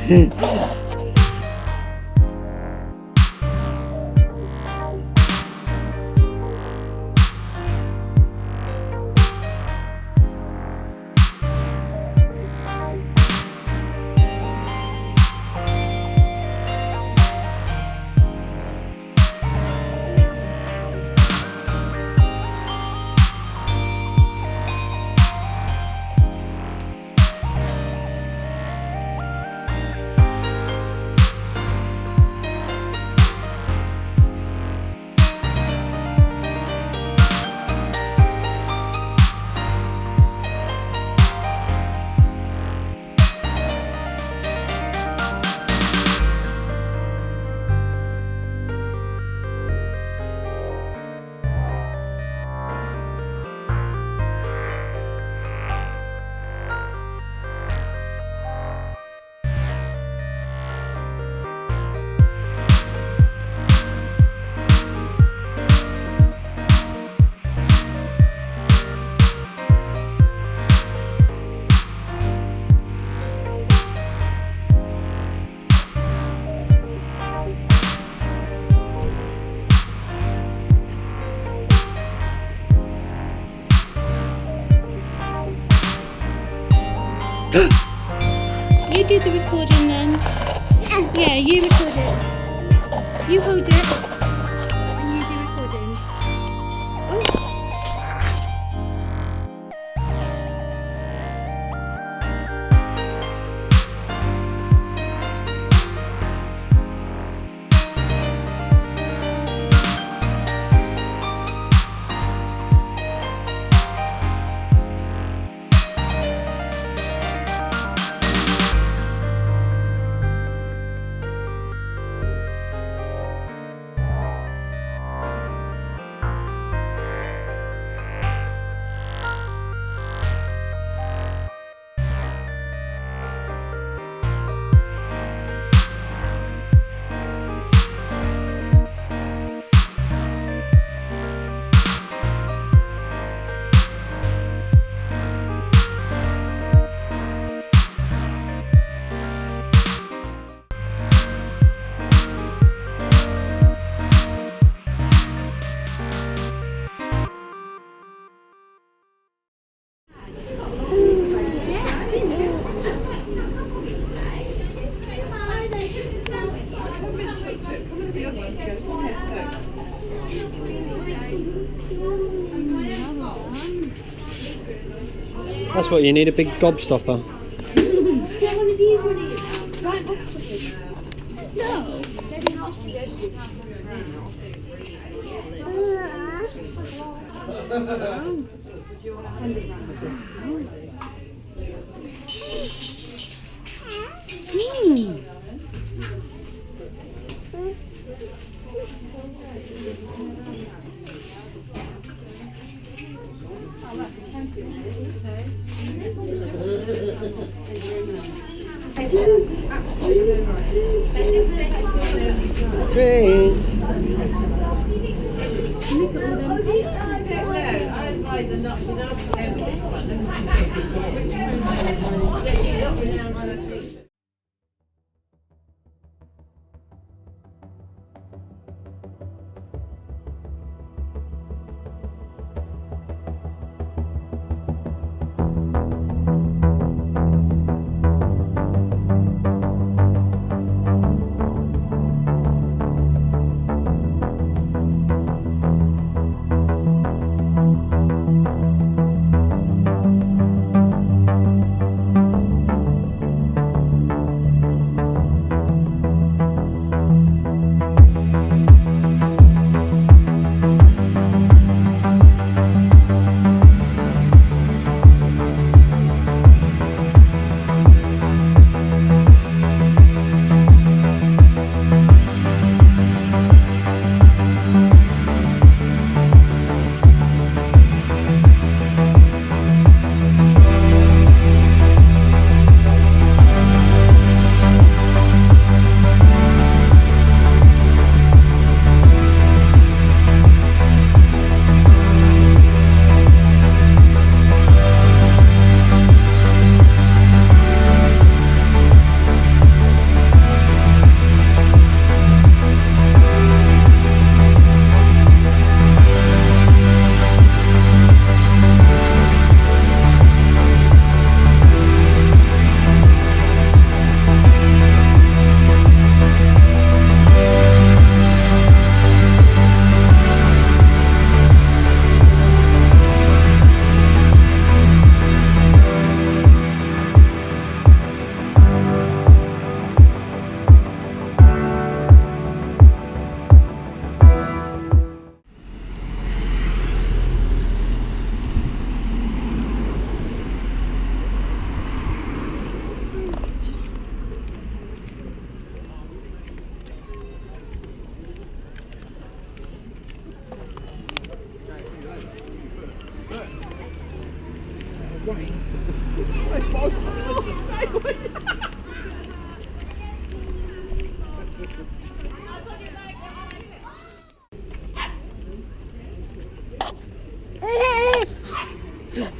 You do the recording then. Yeah, you record it. You hold it. And you do recording. Oh. That's what you need, a big gobstopper. Treat.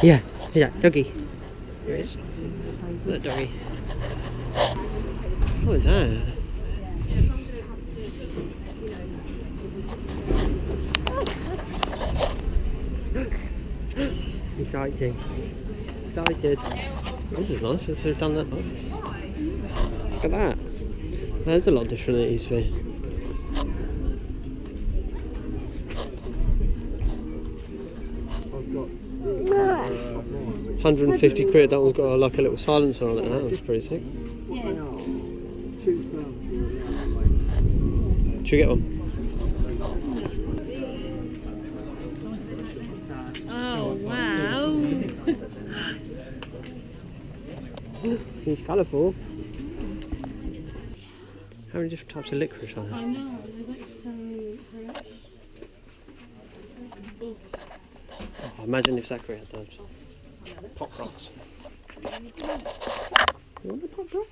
Yeah, yeah, doggy. There it is. Look, doggy. What is that? Exciting. Excited. This is nice. If they've done that nice. Look at that. That's a lot different than it used to be. 150 quid. That one's got like a little silencer on it. That was pretty sick. Should we get one? Oh wow! It's colourful. How many different types of licorice are there? I know, they're like so fresh. Oh, imagine if Zachary had those. Pop rocks. You want the pop rock?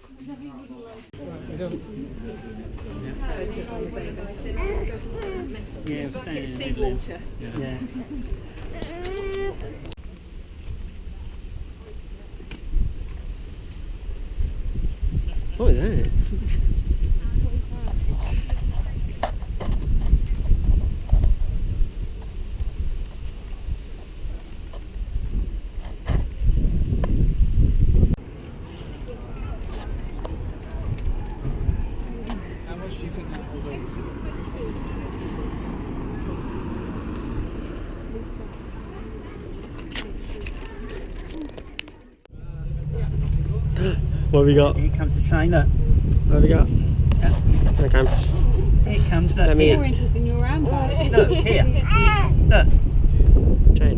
Yeah, seawater. Yeah. What is that? How much do you think that will be? What have we got? Here comes the train, look. What have we got? Yeah. Okay. Here it comes, look. Let me Here. More interest in your handbag. Look, here. Look. Train.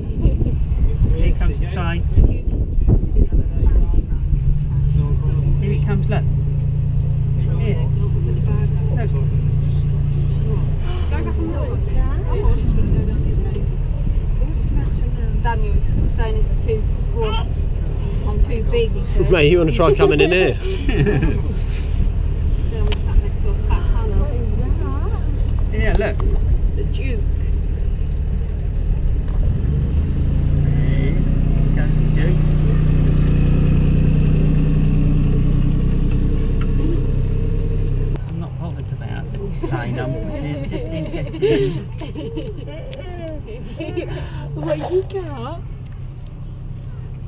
Here comes the train. Here it comes, look. Here. Look. Daniel's saying it's too small. I'm too big. He said. Mate, you want to try coming in here? So I'm sat next to a fat Hannah. Here, look. The Duke. Yes. Here comes the Duke. I'm not bothered about the train. I'm just interested in. Wait, you can't.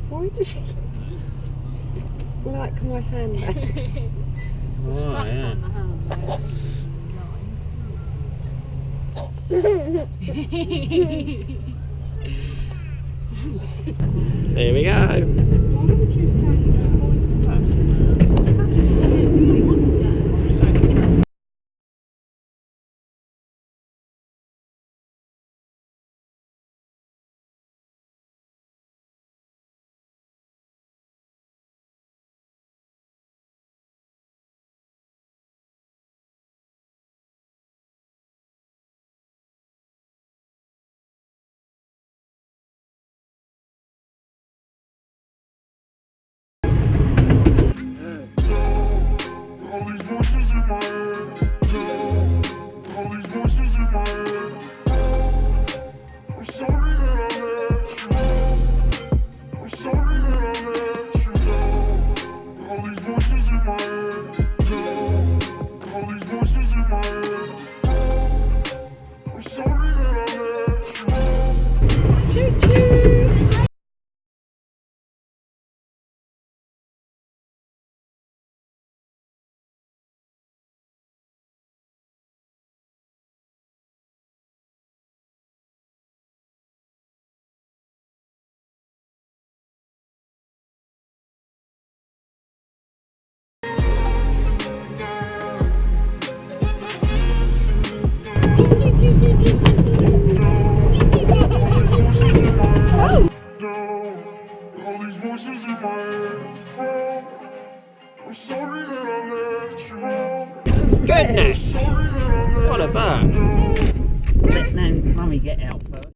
Why does he like my handbag? Oh, yeah. On the handbag. Here we go. Why would you say going to Goodness! What a bird! Let Mummy get out first.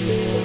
Bye.